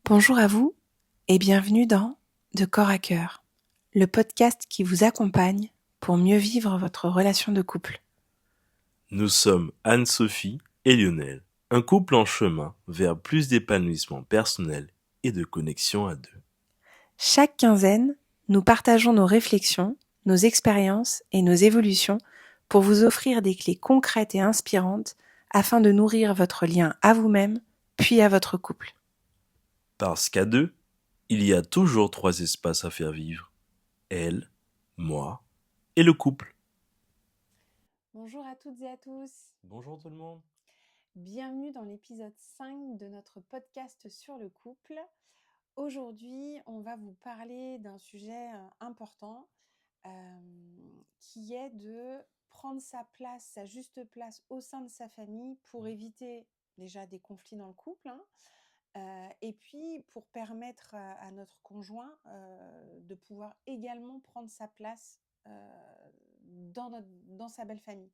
Bonjour à vous et bienvenue dans De corps à cœur, le podcast qui vous accompagne pour mieux vivre votre relation de couple. Nous sommes Anne-Sophie et Lionel, un couple en chemin vers plus d'épanouissement personnel et de connexion à deux. Chaque quinzaine, nous partageons nos réflexions, nos expériences et nos évolutions pour vous offrir des clés concrètes et inspirantes afin de nourrir votre lien à vous-même puis à votre couple. Parce qu'à deux, il y a toujours trois espaces à faire vivre. Elle, moi et le couple. Bonjour à toutes et à tous. Bonjour tout le monde. Bienvenue dans l'épisode 5 de notre podcast sur le couple. Aujourd'hui, on va vous parler d'un sujet important qui est de prendre sa place, sa juste place au sein de sa famille pour éviter déjà des conflits dans le couple, et puis pour permettre à notre conjoint de pouvoir également prendre sa place dans sa belle famille.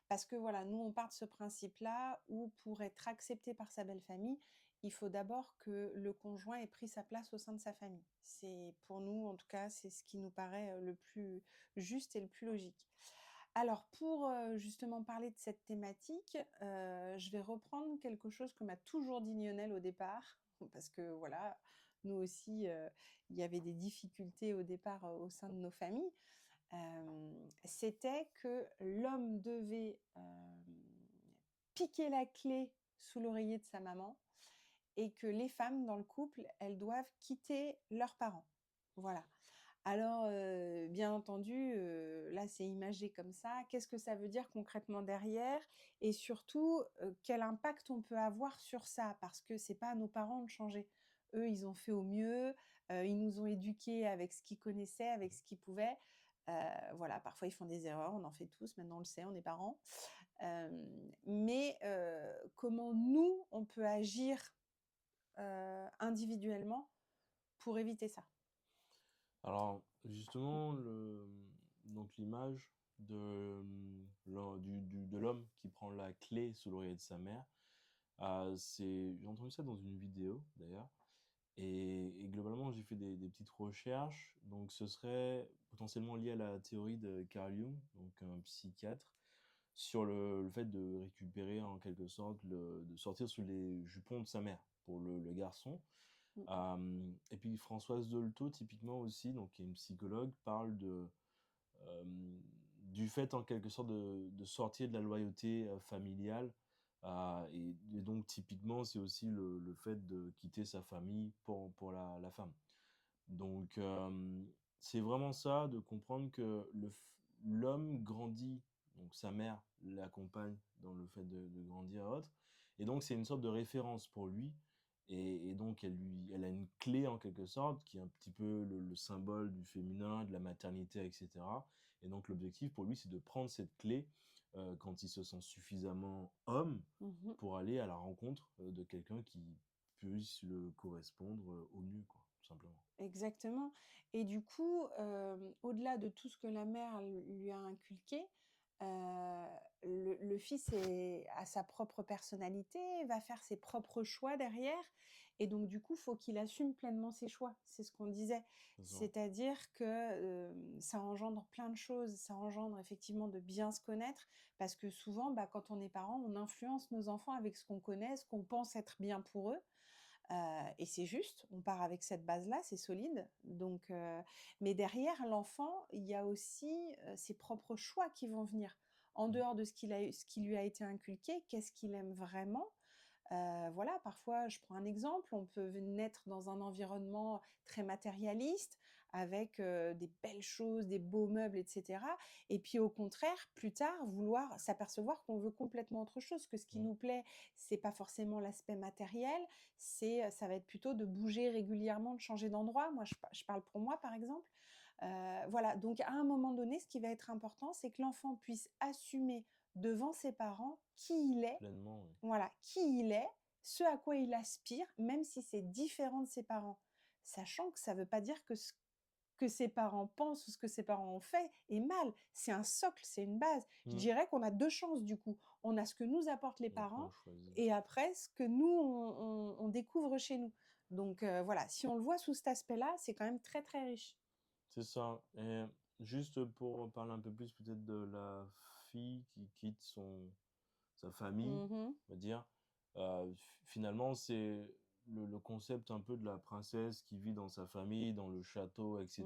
Parce que voilà, nous on part de ce principe-là où pour être accepté par sa belle famille, il faut d'abord que le conjoint ait pris sa place au sein de sa famille. C'est pour nous, en tout cas, c'est ce qui nous paraît le plus juste et le plus logique. Alors, pour justement parler de cette thématique, je vais reprendre quelque chose que m'a toujours dit Lionel au départ, parce que voilà, nous aussi, il y avait des difficultés au départ au sein de nos familles. C'était que l'homme devait piquer la clé sous l'oreiller de sa maman et que les femmes dans le couple, elles doivent quitter leurs parents. Voilà. Alors, bien entendu, là, c'est imagé comme ça. Qu'est-ce que ça veut dire concrètement derrière? Et surtout, quel impact on peut avoir sur ça? Parce que c'est pas à nos parents de changer. Eux, ils ont fait au mieux, ils nous ont éduqués avec ce qu'ils connaissaient, avec ce qu'ils pouvaient. Voilà, parfois ils font des erreurs, on en fait tous, maintenant on le sait, on est parents. Mais comment nous, on peut agir individuellement pour éviter ça? Alors justement, donc l'image de l'homme qui prend la clé sous l'oreiller de sa mère, j'ai entendu ça dans une vidéo d'ailleurs. Et globalement, j'ai fait des petites recherches. Donc, ce serait potentiellement lié à la théorie de Carl Jung, donc un psychiatre, sur le fait de récupérer en quelque sorte, de sortir sous les jupons de sa mère pour le garçon. Et puis Françoise Dolto, typiquement aussi, donc qui est une psychologue, parle euh, du fait en quelque sorte de sortir de la loyauté familiale. Et donc typiquement, c'est aussi le fait de quitter sa famille pour la femme. Donc c'est vraiment ça, de comprendre que l'homme grandit, donc sa mère l'accompagne dans le fait de grandir et autres. Et donc c'est une sorte de référence pour lui. Et donc elle a une clé en quelque sorte, qui est un petit peu le symbole du féminin, de la maternité, etc. Et donc l'objectif pour lui, c'est de prendre cette clé quand il se sent suffisamment homme Mhm. pour aller à la rencontre de quelqu'un qui puisse le correspondre au mieux, quoi, tout simplement. Exactement. Et du coup, au-delà de tout ce que la mère lui a inculqué, le fils a sa propre personnalité, va faire ses propres choix derrière. Et donc, du coup, il faut qu'il assume pleinement ses choix. C'est ce qu'on disait. C'est ça. C'est-à-dire que ça engendre plein de choses. Ça engendre effectivement de bien se connaître. Parce que souvent, bah, quand on est parent, on influence nos enfants avec ce qu'on connaît, ce qu'on pense être bien pour eux. Et c'est juste, on part avec cette base-là, c'est solide. Donc, mais derrière l'enfant, il y a aussi ses propres choix qui vont venir. En Mm. dehors de ce qui lui a été inculqué, qu'est-ce qu'il aime vraiment? Voilà, parfois, je prends un exemple, on peut naître dans un environnement très matérialiste, avec des belles choses, des beaux meubles, etc. Et puis au contraire, plus tard, vouloir s'apercevoir qu'on veut complètement autre chose, que ce qui Mm. nous plaît, c'est pas forcément l'aspect matériel, ça va être plutôt de bouger régulièrement, de changer d'endroit. Moi, je parle pour moi, par exemple. Voilà, donc à un moment donné, ce qui va être important, c'est que l'enfant puisse assumer devant ses parents qui il est, Pleinement, oui. voilà, qui il est, ce à quoi il aspire, même si c'est différent de ses parents. Sachant que ça ne veut pas dire que ce que ses parents pensent ou ce que ses parents ont fait est mal. C'est un socle, c'est une base. Je Mm. dirais qu'on a deux chances du coup. On a ce que nous apportent les Et après, on parents choisit. et après ce que nous, on découvre chez nous. Donc voilà, si on le voit sous cet aspect-là, c'est quand même très, très riche. C'est ça. Et juste pour parler un peu plus peut-être de la fille qui quitte sa famille, Mmh. on va dire, finalement, c'est le concept un peu de la princesse qui vit dans sa famille, dans le château, Mmh. etc.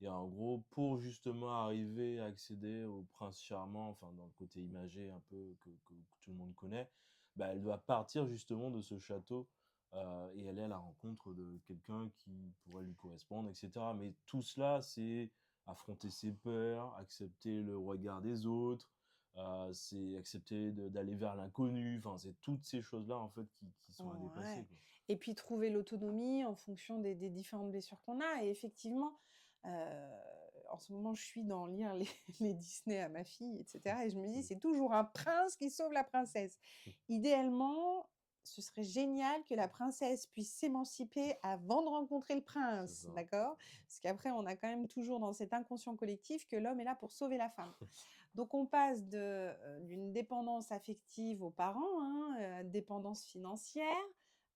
Et en gros, pour justement arriver à accéder au prince charmant, enfin, dans le côté imagé un peu que tout le monde connaît, bah, elle doit partir justement de ce château et aller à la rencontre de quelqu'un qui pourrait lui correspondre, etc. Mais tout cela, c'est affronter ses peurs, accepter le regard des autres, c'est accepter d'aller vers l'inconnu, enfin, c'est toutes ces choses-là, en fait, qui sont à dépasser, Ouais, quoi. et puis trouver l'autonomie en fonction des différentes blessures qu'on a et effectivement, heu, en ce moment, je suis dans lire les les Disney à ma fille et cetera et je me dis: Mm, «C'est toujours un prince qui sauve la princesse». mm, Idéalement, ce serait génial que la princesse puisse s'émanciper avant de rencontrer le c'est prince, ça. d'accord? Parce qu'après, on a quand même toujours dans cet inconscient collectif que l'homme est là pour sauver la femme. Donc on passe d'une dépendance affective aux parents, hein, dépendance financière,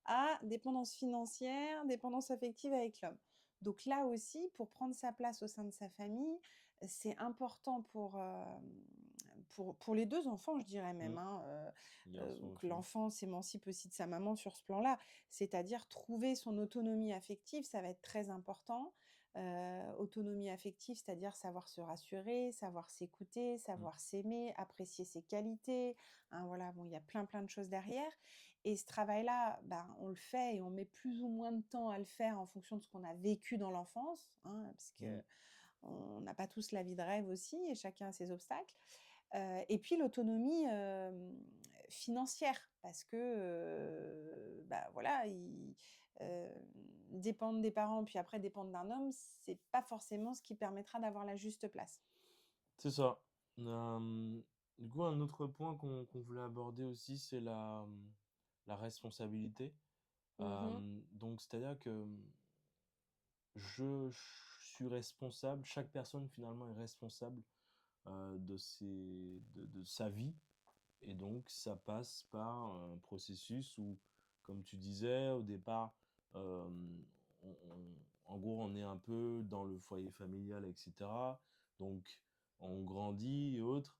à dépendance financière, dépendance affective avec l'homme. Donc là aussi, pour prendre sa place au sein de sa famille, c'est important pour les 2 enfants, je dirais même, Mm, hein, garçon ou que fille. l'enfant s'émancipe aussi de sa maman sur ce plan-là. C'est-à-dire trouver son autonomie affective, ça va être très important. Autonomie affective, c'est-à-dire savoir se rassurer, savoir s'écouter, Mm, savoir s'aimer, apprécier ses qualités, hein, voilà, bon, il y a plein, plein de choses derrière et ce travail-là, ben, on le fait et on met plus ou moins de temps à le faire en fonction de ce qu'on a vécu dans l'enfance, hein, parce mm, qu'on n'a pas tous la vie de rêve aussi et chacun a ses obstacles. Et puis l'autonomie, financière parce que, bah, voilà, dépendre des parents, puis après dépendre d'un homme, c'est pas forcément ce qui permettra d'avoir la juste place. c'est ça. Euh, du coup, un autre point qu'on voulait aborder aussi, c'est la responsabilité. Mmh. Donc, c'est-à-dire que je suis responsable, chaque personne finalement est responsable de sa vie. Et donc, ça passe par un processus où, comme tu disais au départ, euh, en gros, on est un peu dans le foyer familial, etc. Donc, on grandit et autres.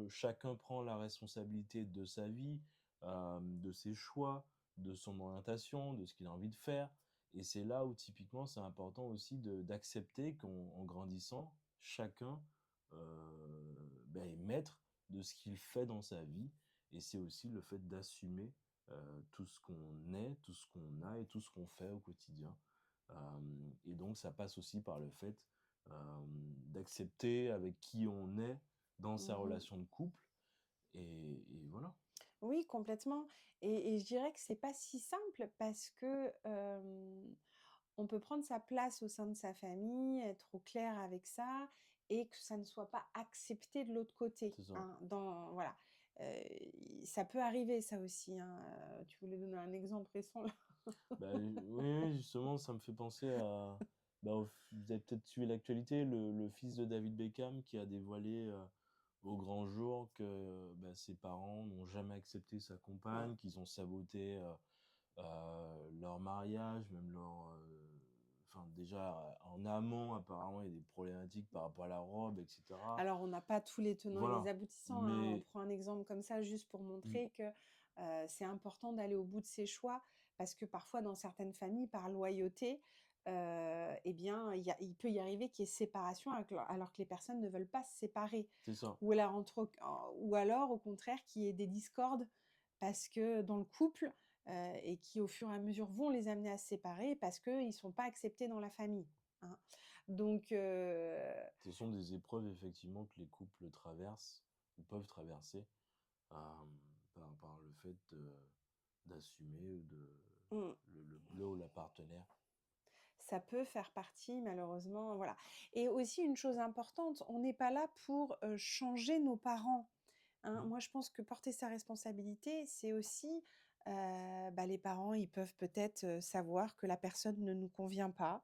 Chacun prend la responsabilité de sa vie, de ses choix, de son orientation, de ce qu'il a envie de faire. Et c'est là où, typiquement, c'est important aussi d'accepter qu'en grandissant, chacun ben, est maître de ce qu'il fait dans sa vie. Et c'est aussi le fait d'assumer tout ce qu'on est, tout ce qu'on a et tout ce qu'on fait au quotidien. Et donc ça passe aussi par le fait d'accepter avec qui on est dans sa Mmh. relation de couple. Et voilà. Oui, complètement et je dirais que c'est pas si simple parce que, on peut prendre sa place au sein de sa famille, être au clair avec ça et que ça ne soit pas accepté de l'autre côté, C'est ça. hein, dans voilà. Ça peut arriver ça aussi, hein, tu voulais donner un exemple récent là? Bah, oui, justement, ça me fait penser à... Bah, vous avez peut-être suivi l'actualité, le fils de David Beckham qui a dévoilé au grand jour que bah, ses parents n'ont jamais accepté sa Ouais. compagne, qu'ils ont saboté leur mariage, même leur... Enfin, déjà, en amont, apparemment, il y a des problématiques par rapport à la robe, etc. Alors, on n'a pas tous les tenants et les Voilà. aboutissants, hein. On Mais... prend un exemple comme ça juste pour mm, montrer que, c'est important d'aller au bout de ses choix parce que parfois dans certaines familles, par loyauté, et bien, il peut y arriver qu'il y ait séparation alors que les personnes ne veulent pas se séparer. c'est ça. Ou alors au contraire qu'il y ait des discordes parce que dans le couple, et qui au fur et à mesure vont les amener à se séparer parce qu'ils ne sont pas acceptés dans la famille, hein. Donc Ce sont des épreuves, effectivement, que les couples traversent ou peuvent traverser euh, par le fait d'assumer mmh. le ou la partenaire. Ça peut faire partie malheureusement, voilà. Et aussi une chose importante, on n'est pas là pour, changer nos parents, hein. Mm, Moi, je pense que porter sa responsabilité, c'est aussi, bah, les parents, ils peuvent peut-être, savoir que la personne ne nous convient pas,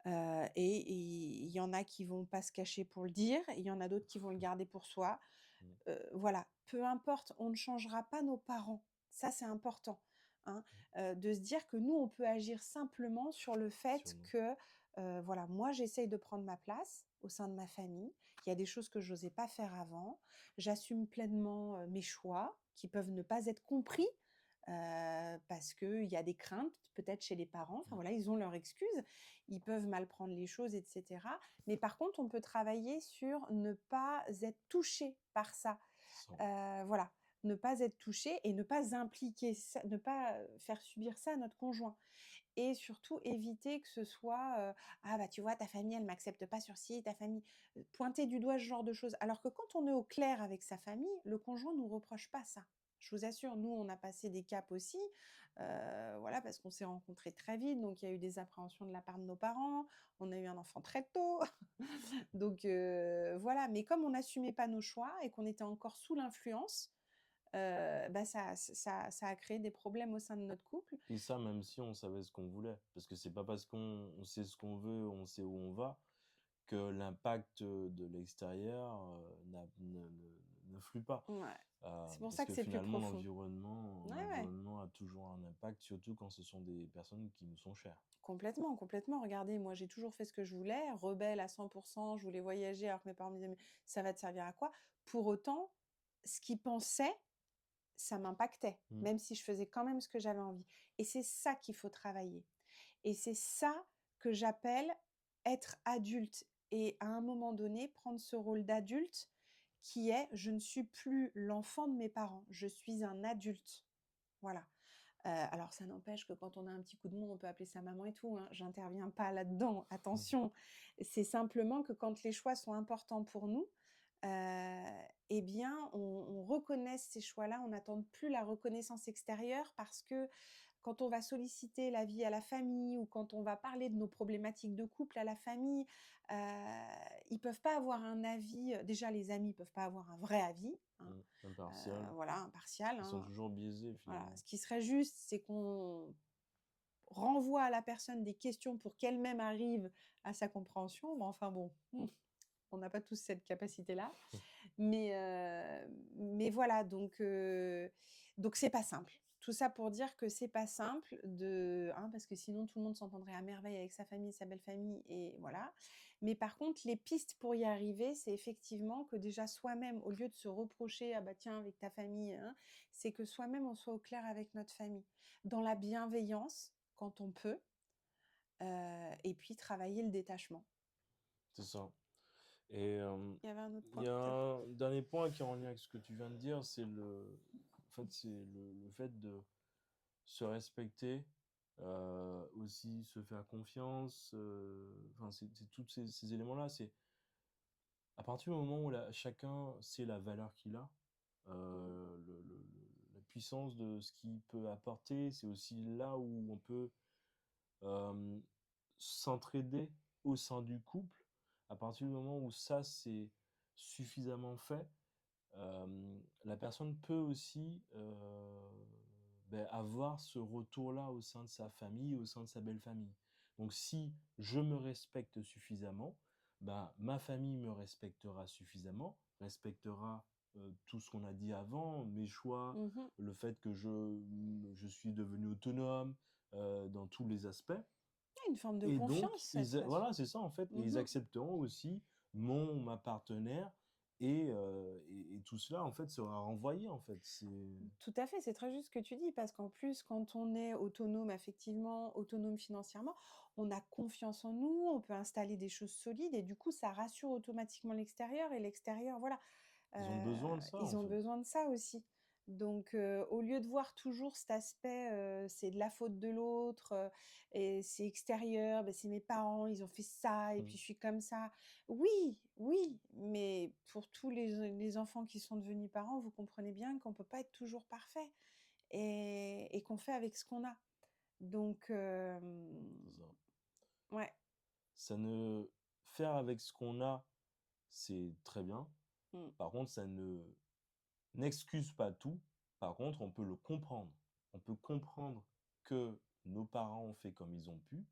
et il y en a qui vont pas se cacher pour le dire, il y en a d'autres qui vont le garder pour soi. mm, Voilà, peu importe, on ne changera pas nos parents. Ça, c'est important. hein, de se dire que nous, on peut agir simplement sur le fait Sûrement. que, voilà, moi, j'essaye de prendre ma place au sein de ma famille. Il y a des choses que j'osais pas faire avant. J'assume pleinement, mes choix qui peuvent ne pas être compris, parce qu'il y a des craintes peut-être chez les parents. Enfin Mmh. voilà, ils ont leurs excuses. Ils peuvent mal prendre les choses et cetera. Mais par contre, on peut travailler sur ne pas être touché par ça. C'est ça. Voilà, ne pas être touché et ne pas impliquer ça, ne pas, faire subir ça à notre conjoint et surtout éviter que ce soit, «Ah bah, tu vois, ta famille, elle m'accepte pas sur ci, ta famille», pointer du doigt ce genre de choses. Alors que quand on est au clair avec sa famille, le conjoint nous reproche pas ça. Je vous assure, nous, on a passé des caps aussi, voilà, parce qu'on s'est rencontrés très vite, donc il y a eu des appréhensions de la part de nos parents. On a eu un enfant très tôt, donc voilà. Mais comme on n'assumait pas nos choix et qu'on était encore sous l'influence, bah, ça a créé des problèmes au sein de notre couple. Et ça, même si on savait ce qu'on voulait. Parce que c'est pas parce qu'on sait ce qu'on veut, on sait où on va, que l'impact, de l'extérieur, n'influe pas. Ouais. C'est pour Parce ça que que c'est plus finalement profond. l'environnement Ouais, ouais, l'environnement a toujours un impact, surtout quand ce sont des personnes qui nous sont chères. complètement, complètement. Regardez, moi, j'ai toujours fait ce que je voulais, rebelle à 100. Je voulais voyager alors que mes parents me disaient: «Mais ça va te servir à quoi?» Pour autant, ce qu'ils pensaient, ça m'impactait, Mmh. même si je faisais quand même ce que j'avais envie et c'est ça qu'il faut travailler et c'est ça que j'appelle être adulte et à un moment donné, prendre ce rôle d'adulte qui est: «Je ne suis plus l'enfant de mes parents, je suis un adulte». Voilà. Alors ça n'empêche que quand on a un petit coup de mou, on peut appeler sa maman et tout, hein. J'interviens pas là-dedans, attention. C'est simplement que quand les choix sont importants pour nous, eh bien, on reconnaisse ces choix-là, on n'attende plus la reconnaissance extérieure parce que quand on va solliciter l'avis à la famille ou quand on va parler de nos problématiques de couple à la famille, heu, ils peuvent pas avoir un avis, déjà les amis peuvent pas avoir un vrai avis, hein, Impartial. voilà, impartial, Ils sont hein. toujours biaisés Voilà, finalement. ce qui serait juste, c'est qu'on renvoie à la personne des questions pour qu'elle-même arrive à sa compréhension, mais enfin bon, on n'a pas tous cette capacité-là. Mais voilà, donc c'est pas simple. Tout ça pour dire que c'est pas simple parce que sinon tout le monde s'entendrait à merveille avec sa famille, sa belle famille et voilà. Mais par contre, les pistes pour y arriver, c'est effectivement que déjà soi-même, au lieu de se reprocher: «Ah bah tiens, avec ta famille, hein», c'est que soi-même on soit au clair avec notre famille. Dans la bienveillance, quand on peut, et puis travailler le détachement. C'est ça. Et Il y avait un autre il point y a peut-être? un dernier point qui est en lien avec ce que tu viens de dire, c'est le fait de se respecter, aussi se faire confiance, enfin c'est tous ces éléments-là. C'est à partir du moment où chacun sait la valeur qu'il a, la puissance de ce qu'il peut apporter, c'est aussi là où on peut euh, s'entraider au sein du couple. À partir du moment où ça c'est suffisamment fait, la personne peut aussi avoir ce retour-là au sein de sa famille, au sein de sa belle famille. Donc si je me respecte suffisamment, ma famille me respectera suffisamment, respectera tout ce qu'on a dit avant, mes choix, Mmh. le fait que je suis devenu autonome dans tous les aspects. Une forme de Et donc, confiance, cette façon. voilà, c'est ça en fait. Et ils Mmh. accepteront aussi ma partenaire et tout cela en fait sera renvoyé en fait. Tout à fait, c'est très juste ce que tu dis, parce qu'en plus, quand on est autonome affectivement, autonome financièrement, on a confiance en nous, on peut installer des choses solides et du coup, ça rassure automatiquement l'extérieur et l'extérieur, voilà, Ils ont besoin de ça ils en ont fait. besoin de ça aussi. Donc, au lieu de voir toujours cet aspect, c'est de la faute de l'autre, et c'est extérieur, ben c'est mes parents, ils ont fait ça et Mm. puis je suis comme ça. Oui, oui, mais pour tous les enfants qui sont devenus parents, vous comprenez bien qu'on peut pas être toujours parfait et qu'on fait avec ce qu'on a. Donc, C'est ça. ouais. Ça ne Faire avec ce qu'on a, c'est très bien. Mmh. Par contre, ça ne n'excuse pas tout. Par contre, on peut le comprendre. On peut comprendre que nos parents ont fait comme ils ont pu.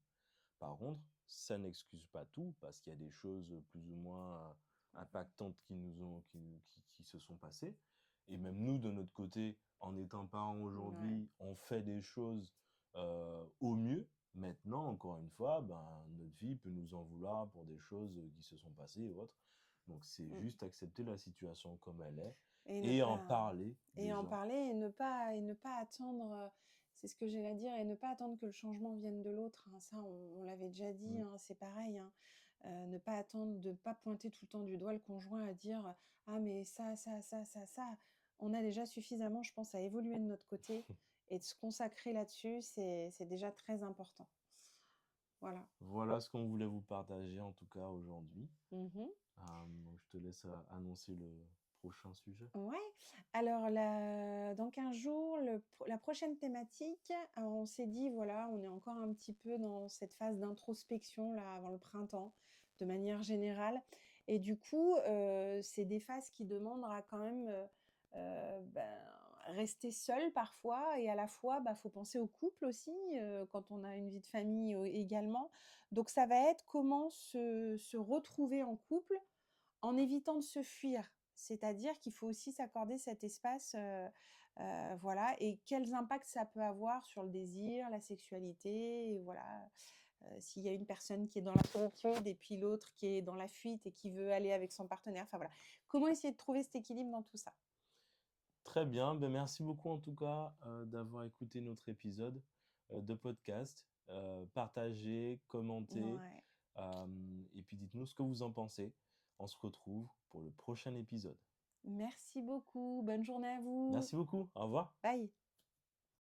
Par contre, ça n'excuse pas tout parce qu'il y a des choses plus ou moins impactantes qui se sont passées. Et même nous, de notre côté, en étant parent Ouais. aujourd'hui, on fait des choses au mieux. Maintenant, encore une fois, ben, notre vie peut nous en vouloir pour des choses qui se sont passées et autres. Donc, c'est Mmh. juste accepter la situation comme elle est Et ne et en pas parler et en déjà. parler et ne pas attendre, c'est ce que j'ai à dire, et ne pas attendre que le changement vienne de l'autre, hein. Ça, on l'avait déjà dit, Mm. hein, c'est pareil, hein. Ne pas attendre, de ne pas pointer tout le temps du doigt le conjoint à dire: «Ah mais ça». On a déjà suffisamment, je pense, à évoluer de notre côté, et de se consacrer là-dessus, c'est déjà très important. Voilà. Voilà ce qu'on voulait vous partager en tout cas aujourd'hui. Mmh. Donc, je te laisse annoncer le prochain sujet. Ouais, alors dans 15 jours, la prochaine thématique, on s'est dit, voilà, on est encore un petit peu dans cette phase d'introspection là, avant le printemps, de manière générale, et du coup, c'est des phases qui demandent à quand même, ben, rester seul parfois, et à la fois, bah, faut penser au couple aussi, quand on a une vie de famille, également. Donc ça va être comment se retrouver en couple en évitant de se fuir. C'est-à-dire qu'il faut aussi s'accorder cet espace, voilà, et quels impacts ça peut avoir sur le désir, la sexualité, et voilà. S'il y a une personne qui est dans la solitude et puis l'autre qui est dans la fuite et qui veut aller avec son partenaire, enfin voilà. Comment essayer de trouver cet équilibre dans tout ça? Très bien, ben merci beaucoup en tout cas d'avoir écouté notre épisode de podcast. Partagez, commentez, Ouais. et puis dites-nous ce que vous en pensez. On se retrouve pour le prochain épisode. Merci beaucoup, bonne journée à vous. Merci beaucoup, au revoir. Bye.